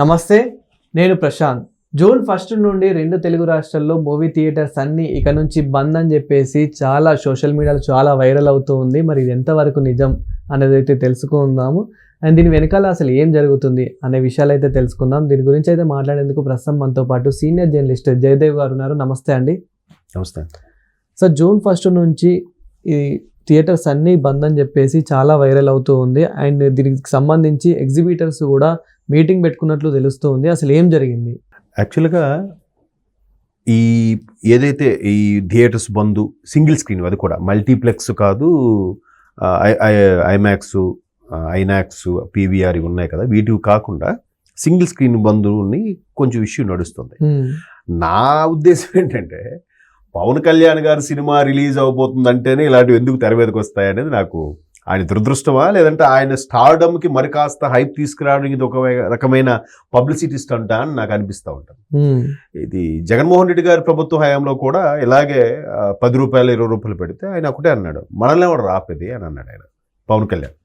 నమస్తే, నేను ప్రశాంత్. జూన్ 1 నుండి 2 తెలుగు రాష్ట్రాల్లో మూవీ థియేటర్స్ అన్నీ ఇక నుంచి బంద్ అని చెప్పేసి చాలా సోషల్ మీడియాలో చాలా వైరల్ అవుతూ ఉంది. మరి ఇది ఎంతవరకు నిజం అనేది అయితే తెలుసుకుందాము. అండ్ దీని వెనకాల అసలు ఏం జరుగుతుంది అనే విషయాలు అయితే తెలుసుకుందాం. దీని గురించి అయితే మాట్లాడేందుకు ప్రస్తుతం మనతో పాటు సీనియర్ జర్నలిస్ట్ జయదేవ్ గారు ఉన్నారు. నమస్తే అండి. నమస్తే. సో జూన్ 1 నుంచి ఈ థియేటర్స్ అన్నీ బంద్ అని చెప్పేసి చాలా వైరల్ అవుతూ ఉంది. అండ్ దీనికి సంబంధించి ఎగ్జిబిటర్స్ కూడా మీటింగ్ పెట్టుకున్నట్లు తెలుస్తూ ఉంది. అసలు ఏం జరిగింది? యాక్చువల్గా ఏదైతే ఈ థియేటర్స్ బందు సింగిల్ స్క్రీన్, అది కూడా మల్టీప్లెక్స్ కాదు, ఐమాక్స్, ఐనాక్స్, పీవీఆర్ ఇవి ఉన్నాయి కదా, వీటివి కాకుండా సింగిల్ స్క్రీన్ బంధుని కొంచెం ఇష్యూ నడుస్తుంది. నా ఉద్దేశం ఏంటంటే, పవన్ కళ్యాణ్ గారు సినిమా రిలీజ్ అవబోతుందంటేనే ఇలాంటివి ఎందుకు తెర మీదకి వస్తాయనేది నాకు ఆయన దురదృష్టమా, లేదంటే ఆయన స్టార్డమ్కి మరి కాస్త హైప్ తీసుకురావడానికి ఇది ఒక రకమైన పబ్లిసిటీ స్టంట్ అని నాకు అనిపిస్తూ ఉంటుంది. ఇది జగన్మోహన్ రెడ్డి గారి ప్రభుత్వ హయాంలో కూడా ఇలాగే 10 రూపాయలు 20 రూపాయలు పెడితే ఆయన ఒకటే అన్నాడు, మనల్ని ఎవరు రాపేది అని అన్నాడు ఆయన, పవన్ కళ్యాణ్.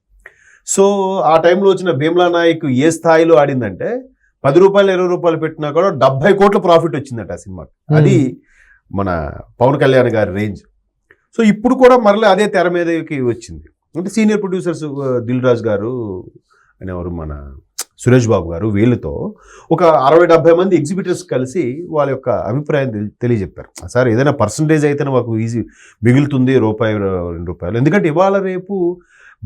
సో ఆ టైంలో వచ్చిన భీమ్లా నాయక్ ఏ స్థాయిలో ఆడిందంటే 10 రూపాయలు 20 రూపాయలు పెట్టినా కూడా 70 కోట్ల ప్రాఫిట్ వచ్చిందట ఆ సినిమాకి. అది మన పవన్ కళ్యాణ్ గారి రేంజ్. సో ఇప్పుడు కూడా మరలా అదే తెర మీదకి వచ్చింది. అంటే సీనియర్ ప్రొడ్యూసర్స్ దిల్ రాజు గారు అనేవారు, మన సురేష్ బాబు గారు, వీళ్ళతో ఒక 60-70 మంది ఎగ్జిబిటర్స్ కలిసి వాళ్ళ యొక్క అభిప్రాయం తెలియజెప్పారు. సార్ ఏదైనా పర్సంటేజ్ అయితేనే మాకు ఈజీ మిగులుతుంది, రూపాయి 2 రూపాయలు. ఎందుకంటే ఇవాళ రేపు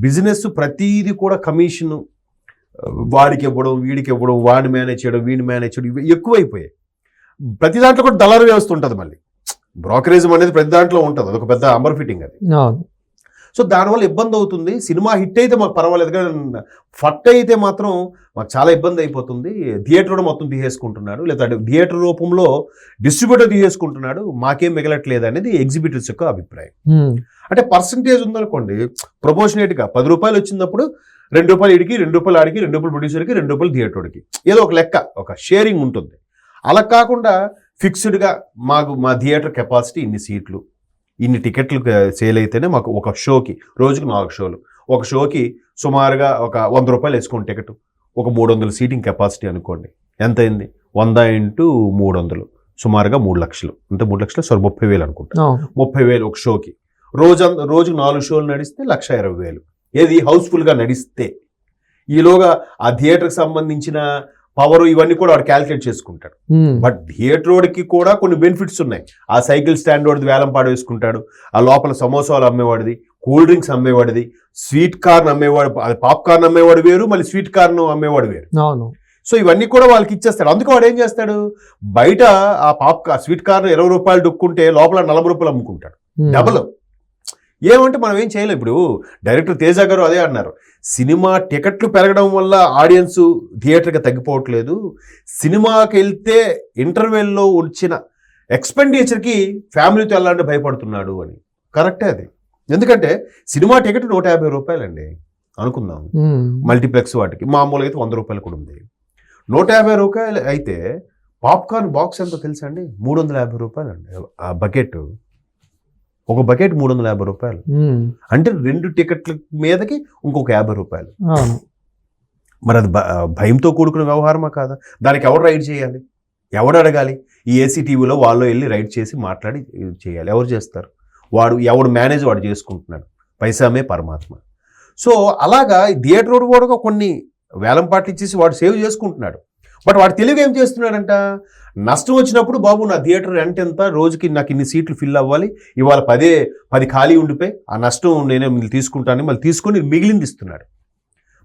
బిజినెస్ ప్రతీది కూడా కమిషను, వాడికి ఇవ్వడం, వీడికి ఇవ్వడం, వాడిని మేనేజ్ చేయడం, వీడిని మేనేజ్ చేయడం, ఇవి ఎక్కువైపోయాయి. ప్రతి దాంట్లో కూడా దళారు వ్యవస్థ ఉంటుంది. మళ్ళీ బ్రోకరేజ్ అనేది ప్రతి దాంట్లో ఉంటుంది, అదొక పెద్ద అంబర్ ఫిట్టింగ్ అది. సో దానివల్ల ఇబ్బంది అవుతుంది. సినిమా హిట్ అయితే మాకు పర్వాలేదు, కానీ ఫట్ అయితే మాత్రం మాకు చాలా ఇబ్బంది అయిపోతుంది. థియేటర్ కూడా మొత్తం తీసేసుకుంటున్నాడు, లేదా థియేటర్ రూపంలో డిస్ట్రిబ్యూటర్ తీసేసుకుంటున్నాడు, మాకేం మిగలట్లేదు అనేది ఎగ్జిబిటర్స్ యొక్క అభిప్రాయం. అంటే పర్సంటేజ్ ఉందనుకోండి, ప్రపోర్షనేట్గా 10 రూపాయలు వచ్చినప్పుడు 2 రూపాయలు ఇడికి, 2 రూపాయలు ఆడికి, 2 రూపాయలు ప్రొడ్యూసర్కి, 2 రూపాయలు థియేటర్కి, ఏదో ఒక లెక్క, ఒక షేరింగ్ ఉంటుంది. అలా కాకుండా ఫిక్స్డ్గా మా థియేటర్ కెపాసిటీ ఇన్ని సీట్లు, ఇన్ని టికెట్లు సేల్ అయితేనే మాకు ఒక షోకి, రోజుకు 4 షోలు, ఒక షోకి సుమారుగా ఒక 100 రూపాయలు వేసుకోండి టికెట్, ఒక 300 సీటింగ్ కెపాసిటీ అనుకోండి, ఎంత అయింది? 100 × 300 సుమారుగా 3 లక్షలు. అంటే 3 లక్షలు 30,000 అనుకుంటా. 30,000 ఒక షోకి. రోజుకు 4 షోలు నడిస్తే 1,20,000. ఏది హౌస్ఫుల్గా నడిస్తే. ఈలోగా ఆ థియేటర్కి సంబంధించిన పవర్ ఇవన్నీ కూడా వాడు క్యాలిక్యులేట్ చేసుకుంటాడు. బట్ థియేటర్ వాడికి కూడా కొన్ని బెనిఫిట్స్ ఉన్నాయి. ఆ సైకిల్ స్టాండ్ వాడిది వేలం పాడు వేసుకుంటాడు, ఆ లోపల సమోసాలు అమ్మేవాడిది, కూల్ డ్రింక్స్ అమ్మేవాడిది, స్వీట్ కార్న్ అమ్మేవాడు, పాప్కార్న్ అమ్మేవాడు వేరు, మళ్ళీ స్వీట్ కార్న్ అమ్మేవాడు వేరు. సో ఇవన్నీ కూడా వాళ్ళకి ఇచ్చేస్తాడు. అందుకే వాడు ఏం చేస్తాడు, బయట ఆ స్వీట్ కార్న్ 20 రూపాయలు డొక్కుంటే లోపల 40 రూపాయలు అమ్ముకుంటాడు, డబుల్. ఏమంటే మనం ఏం చేయలేం. ఇప్పుడు డైరెక్టర్ తేజ గారు అదే అన్నారు, సినిమా టికెట్లు పెరగడం వల్ల ఆడియన్స్ థియేటర్కి తగ్గిపోవట్లేదు, సినిమాకి వెళ్తే ఇంటర్వెల్లో వచ్చిన ఎక్స్పెండిచర్కి ఫ్యామిలీతో వెళ్ళాలంటే భయపడుతున్నాడు అని. కరెక్టే అది. ఎందుకంటే సినిమా టికెట్ 150 రూపాయలండి అనుకుందాం, మల్టీప్లెక్స్ వాటికి మామూలుగా అయితే 100 రూపాయలు కూడా ఉంది. 150 రూపాయలు అయితే పాప్కార్న్ బాక్స్ ఎంతో తెలుసా అండి? 350 రూపాయలు అండి ఆ బకెట్. ఒక బకెట్ 350 రూపాయలు. అంటే 2 టికెట్ల మీదకి ఇంకొక 50 రూపాయలు. మరి అది భయంతో కూడుకున్న వ్యవహారమా కాదా? దానికి ఎవరు రైడ్ చేయాలి, ఎవడు అడగాలి? ఈ ఏసీ టీవీలో వాళ్ళు వెళ్ళి రైడ్ చేసి మాట్లాడి చేయాలి. ఎవరు చేస్తారు? ఎవడు మేనేజ్ వాడు చేసుకుంటున్నాడు, పైసామే పరమాత్మ. సో అలాగా థియేటర్ కూడా కొన్ని వేలం పాటలు ఇచ్చేసి వాడు సేవ్ చేసుకుంటున్నాడు. బట్ వాడు తెలివిగా ఏం చేస్తున్నాడంట, నష్టం వచ్చినప్పుడు బాబు నా థియేటర్ రెంట్ ఎంత, రోజుకి నాకు ఇన్ని సీట్లు ఫిల్ అవ్వాలి, ఇవాళ 10 ఖాళీ ఉండిపోయి ఆ నష్టం నేనే తీసుకుంటాను, మళ్ళీ తీసుకొని మిగిలింది ఇస్తున్నాడు.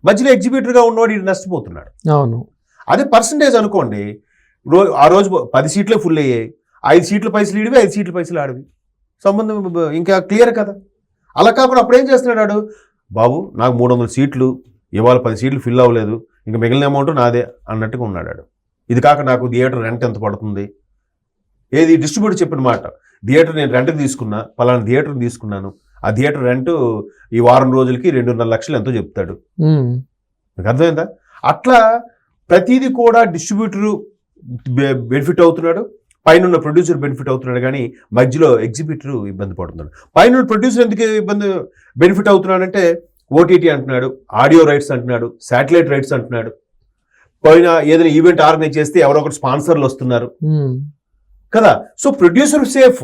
మధ్యలో ఎగ్జిబిటర్గా ఉన్నవాడు ఇది నష్టపోతున్నాడు. అవును. అదే పర్సంటేజ్ అనుకోండి, ఆ రోజు 10 సీట్లే ఫుల్ అయ్యాయి, 5 సీట్ల పైసలు ఇడివి, 5 సీట్ల పైసలు ఆడివి, సంబంధం ఇంకా క్లియర్ కదా. అలా కాకుండా అప్పుడు ఏం చేస్తున్నాడు, బాబు నాకు 300 సీట్లు, ఇవాళ 10 సీట్లు ఫిల్ అవ్వలేదు, ఇంకా మిగిలిన అమౌంట్ నాదే అన్నట్టుగా ఉన్నాడు. ఇది కాక నాకు థియేటర్ రెంట్ ఎంత పడుతుంది, ఏది డిస్ట్రిబ్యూటర్ చెప్పిన మాట, థియేటర్ నేను రెంట్కి తీసుకున్నా, పలానా థియేటర్ తీసుకున్నాను, ఆ థియేటర్ రెంట్ ఈ వారం రోజులకి 2.5 లక్షలు ఎంతో చెప్తాడు. మీకు అర్థమైందా? అట్లా ప్రతిదీ కూడా డిస్ట్రిబ్యూటరు బెనిఫిట్ అవుతున్నాడు, పైన ప్రొడ్యూసర్ బెనిఫిట్ అవుతున్నాడు, కానీ మధ్యలో ఎగ్జిబిటర్ ఇబ్బంది పడుతున్నాడు. పైన ప్రొడ్యూసర్ ఎందుకు బెనిఫిట్ అవుతున్నాడంటే, ఓటీటీ అంటున్నాడు, ఆడియో రైట్స్ అంటున్నాడు, శాటిలైట్ రైట్స్ అంటున్నాడు, పైన ఏదైనా ఈవెంట్ ఆర్గనైజ్ చేస్తే ఎవరో ఒకటి స్పాన్సర్లు వస్తున్నారు కదా. సో ప్రొడ్యూసర్ సేఫ్,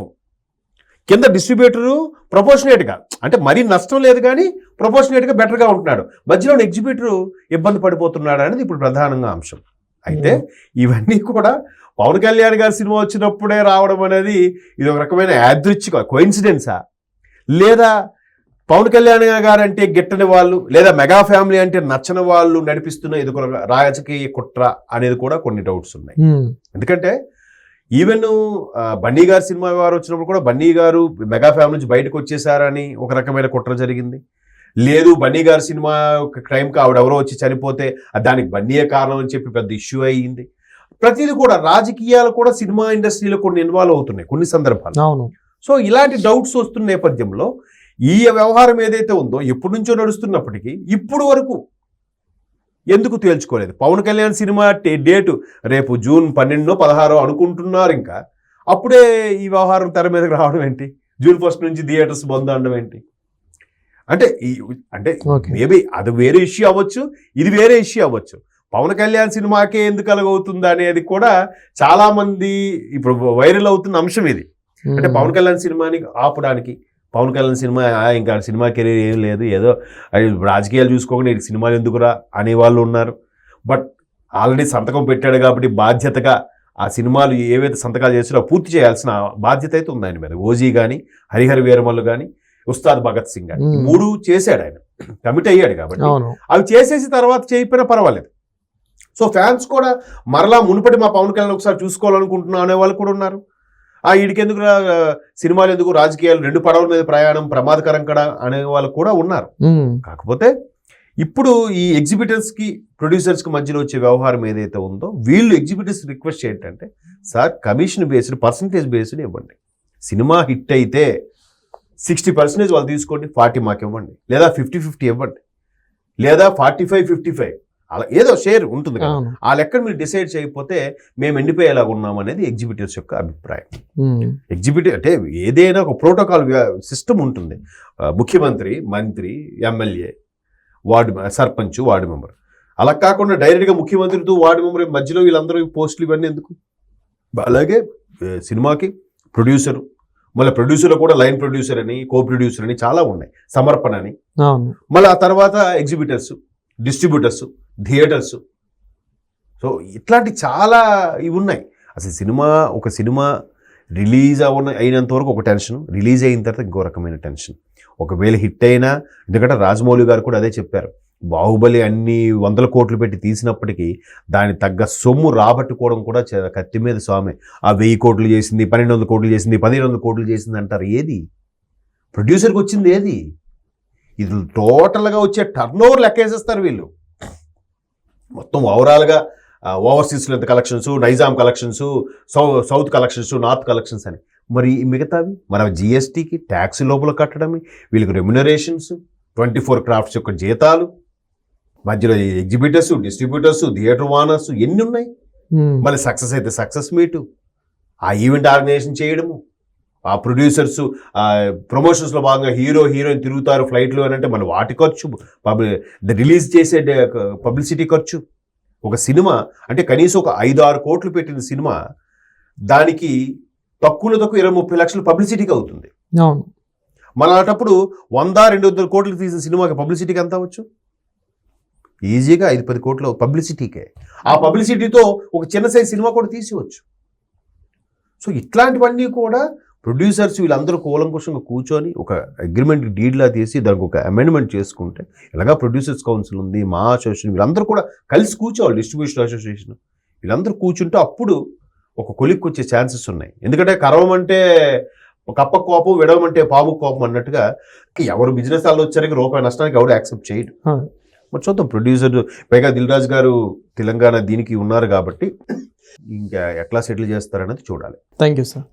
కింద డిస్ట్రిబ్యూటరు ప్రపోర్షనేట్గా, అంటే మరీ నష్టం లేదు కానీ ప్రపోర్షనేట్గా బెటర్గా ఉంటున్నాడు, మధ్యలో ఎగ్జిబ్యూటరు ఇబ్బంది పడిపోతున్నాడు అనేది ఇప్పుడు ప్రధానంగా అంశం. అయితే ఇవన్నీ కూడా పవన్ కళ్యాణ్ గారి సినిమా వచ్చినప్పుడే రావడం అనేది ఇది ఒక రకమైన యాదృచ్ఛిక కోయిన్సిడెన్సా, లేదా పవన్ కళ్యాణ్ గారు అంటే గిట్టని వాళ్ళు, లేదా మెగా ఫ్యామిలీ అంటే నచ్చని వాళ్ళు నడిపిస్తున్న ఇది ఒక రాజకీయ కుట్ర అనేది కూడా కొన్ని డౌట్స్ ఉన్నాయి. ఎందుకంటే ఈవెన్ బన్నీ గారి సినిమా వారు వచ్చినప్పుడు కూడా బన్నీ గారు మెగా ఫ్యామిలీ నుంచి బయటకు వచ్చేసారని ఒక రకమైన కుట్ర జరిగింది. లేదు బన్నీ గారి సినిమా క్రైమ్కి ఆవిడ ఎవరో వచ్చి చనిపోతే దానికి బన్నీయే కారణం అని చెప్పి పెద్ద ఇష్యూ అయ్యింది. ప్రతిదీ కూడా రాజకీయాలు కూడా సినిమా ఇండస్ట్రీలో కొన్ని ఇన్వాల్వ్ అవుతున్నాయి కొన్ని సందర్భాలు. సో ఇలాంటి డౌట్స్ వస్తున్న నేపథ్యంలో ఈ వ్యవహారం ఏదైతే ఉందో ఎప్పటి నుంచో నడుస్తున్నప్పటికీ ఇప్పుడు వరకు ఎందుకు తేల్చుకోలేదు? పవన్ కళ్యాణ్ సినిమా డేటు రేపు జూన్ 12 16 అనుకుంటున్నారు, ఇంకా అప్పుడే ఈ వ్యవహారం తెర మీదకి రావడం ఏంటి? జూన్ 1 నుంచి థియేటర్స్ బంద్ అనడం ఏంటి? అంటే మేబీ అది వేరే ఇష్యూ అవ్వచ్చు, ఇది వేరే ఇష్యూ అవ్వచ్చు. పవన్ కళ్యాణ్ సినిమాకే ఎందుకు అలాగవుతుంది అనేది కూడా చాలా మంది ఇప్పుడు వైరల్ అవుతున్న అంశం ఇది. అంటే పవన్ కళ్యాణ్ సినిమాని ఆపడానికి, పవన్ కళ్యాణ్ సినిమా ఇంకా సినిమా కెరీర్ ఏం లేదు, ఏదో రాజకీయాలు చూసుకోకుండా సినిమాలు ఎందుకురా అనేవాళ్ళు ఉన్నారు. బట్ ఆల్రెడీ సంతకం పెట్టాడు కాబట్టి బాధ్యతగా ఆ సినిమాలు ఏవైతే సంతకాలు చేస్తారో పూర్తి చేయాల్సిన బాధ్యత అయితే ఉంది ఆయన మీద. ఓజీ కానీ, హరిహర వీరమల్లు కానీ, ఉస్తాద్ భగత్ సింగ్ కానీ 3 చేశాడు ఆయన, కమిట్ అయ్యాడు కాబట్టి అవి చేసేసి తర్వాత చేయకపోయినా పర్వాలేదు. సో ఫ్యాన్స్ కూడా మరలా మునుపటి మా పవన్ కళ్యాణ్ ఒకసారి చూసుకోవాలనుకుంటున్నాం అనే వాళ్ళు కూడా ఉన్నారు. వీడికెందుకు సినిమాలు ఎందుకు, రాజకీయాలు 2 పడవల మీద ప్రయాణం ప్రమాదకరం కదా అనే వాళ్ళు కూడా ఉన్నారు. కాకపోతే ఇప్పుడు ఈ ఎగ్జిబిటర్స్కి ప్రొడ్యూసర్స్కి మధ్యలో వచ్చే వ్యవహారం ఏదైతే ఉందో వీళ్ళు ఎగ్జిబిటర్స్ రిక్వెస్ట్ ఏంటంటే, sir commission based percentage based ఇవ్వండి. సినిమా హిట్ అయితే 60% వాళ్ళు తీసుకోండి, 40 మాకు ఇవ్వండి, లేదా 50-50 ఇవ్వండి, లేదా 45-55 అలా ఏదో షేర్ ఉంటుంది కదా. ఆ లెక్కను మీరు డిసైడ్ చేయకపోతే మేము ఎండిపోయేలాగా ఉన్నాం అనేది ఎగ్జిబిటర్స్ యొక్క అభిప్రాయం. ఎగ్జిబిటర్ అంటే ఏదైనా ఒక ప్రోటోకాల్ సిస్టమ్ ఉంటుంది. ముఖ్యమంత్రి, మంత్రి, MLA, ward sarpanch, ward member, అలా కాకుండా డైరెక్ట్గా ముఖ్యమంత్రితో వార్డు మెంబర్ మధ్యలో వీళ్ళందరూ పోస్టులు ఇవన్నీ ఎందుకు? అలాగే సినిమాకి ప్రొడ్యూసరు, మళ్ళీ ప్రొడ్యూసర్లో కూడా లైన్ ప్రొడ్యూసర్ అని, కో ప్రొడ్యూసర్ అని చాలా ఉన్నాయి, సమర్పణ అని, మళ్ళీ ఆ తర్వాత ఎగ్జిబిటర్స్, డిస్ట్రిబ్యూటర్స్, థియేటర్స్. సో ఇట్లాంటి చాలా ఇవి ఉన్నాయి. అసలు ఒక సినిమా రిలీజ్ అయినంత వరకు ఒక టెన్షన్, రిలీజ్ అయిన తర్వాత ఇంకో రకమైన టెన్షన్. ఒకవేళ హిట్ అయినా, ఎందుకంటే రాజమౌళి గారు కూడా అదే చెప్పారు, బాహుబలి అన్ని 100 కోట్లు పెట్టి తీసినప్పటికీ దాని తగ్గ సొమ్ము రాబట్టుకోవడం కూడా కత్తి మీద స్వామి. ఆ 1000 కోట్లు చేసింది, 1200 కోట్లు చేసింది, 1500 కోట్లు చేసింది అంటారు. ఏది ప్రొడ్యూసర్కి వచ్చింది? ఏది? ఇది టోటల్గా వచ్చే టర్న్ ఓవర్ లెక్కేసేస్తారు వీళ్ళు. మొత్తం ఓవరాల్గా ఓవర్సీస్లో ఎంత collections, Nizam collections, south collections, north collections అని. మరి మిగతావి మన జిఎస్టీకి ట్యాక్స్ లోపల కట్టడమే, వీళ్ళకి రెమ్యునరేషన్స్, 24 క్రాఫ్ట్స్ యొక్క జీతాలు, మధ్యలో ఎగ్జిబిటర్స్, డిస్ట్రిబ్యూటర్స్, థియేటర్ ఓనర్స్ ఎన్ని ఉన్నాయి. మళ్ళీ సక్సెస్ అయితే సక్సెస్ మీటు, ఆ ఈవెంట్ ఆర్గనైజేషన్ చేయడము, ఆ ప్రొడ్యూసర్స్ ప్రమోషన్స్లో భాగంగా హీరోయిన్ తిరుగుతారు ఫ్లైట్లు అని అంటే మన వాటి ఖర్చు, రిలీజ్ చేసే పబ్లిసిటీ ఖర్చు. ఒక సినిమా అంటే కనీసం ఒక 5-6 కోట్లు పెట్టిన సినిమా దానికి తక్కువ 20-30 లక్షలు పబ్లిసిటీకి అవుతుంది. మన అలాంటప్పుడు 100-200 కోట్లు తీసిన సినిమాకి పబ్లిసిటీకి ఎంత అవ్వచ్చు? ఈజీగా 5-10 కోట్ల పబ్లిసిటీకే. ఆ పబ్లిసిటీతో ఒక చిన్న సైజ్ సినిమా కూడా తీసివచ్చు. సో ఇట్లాంటివన్నీ కూడా ప్రొడ్యూసర్స్ వీళ్ళందరూ కూలంకుషంగా కూర్చొని ఒక అగ్రిమెంట్ డీడ్లా తీసి దానికి ఒక అమెండ్మెంట్ చేసుకుంటే, ఇలాగా ప్రొడ్యూసర్స్ కౌన్సిల్ ఉంది, మా అసోసియేషన్, వీళ్ళందరూ కూడా కలిసి కూర్చోవాలి, డిస్ట్రిబ్యూషన్ అసోసియేషన్ వీళ్ళందరూ కూర్చుంటే అప్పుడు ఒక కొలిక్కి వచ్చే ఛాన్సెస్ ఉన్నాయి. ఎందుకంటే కరవమంటే కప్ప కోపం, విడవమంటే పాము కోపం అన్నట్టుగా ఎవరు బిజినెస్ వాళ్ళు వచ్చారని రూపాయి నష్టానికి ఎవరు యాక్సెప్ట్ చేయడు. మరి చూద్దాం. ప్రొడ్యూసర్ పైగా దిల్ రాజు గారు తెలంగాణ దీనికి ఉన్నారు కాబట్టి ఇంకా ఎట్లా సెటిల్ చేస్తారనేది చూడాలి. Thank you sir.